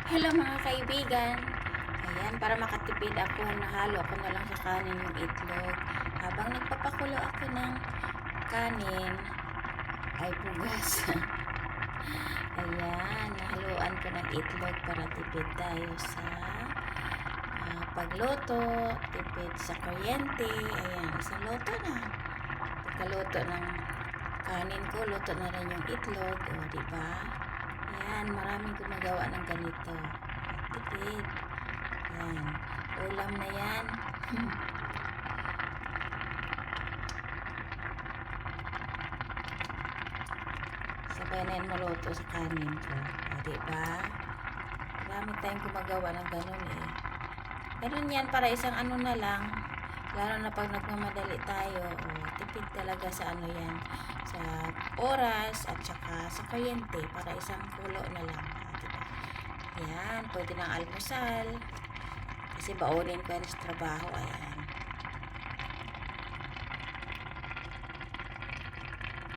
Hello mga kaibigan. Ayan, para makatipid ako, nahalo ako na lang sa kanin yung itlog. Habang nagpapakulo ako ng kanin, ay bugas. Ayan, nahaluan ko ng itlog para tipid tayo sa pagluto, tipid sa kuryente. Ayan, isang luto na. Pagkaluto ng kanin ko, luto na rin yung itlog. O, diba? Ayan, maraming gumagawa ng ganito. Tipid. Ayan, ulam na yan. Sabay na yan maluto sa kanin ko. O, diba? Marami tayong gumagawa ng ganun eh. Ganun yan, para isang ano na lang. Lalo na pag nagmamadali tayo. O, tipid talaga sa ano yan. Sa oras at saka sa kuryente. Para isang kulo na lang. O, diba? Ayan, pwede ng almusal. Kasi baunin ko yan sa trabaho. Ayan.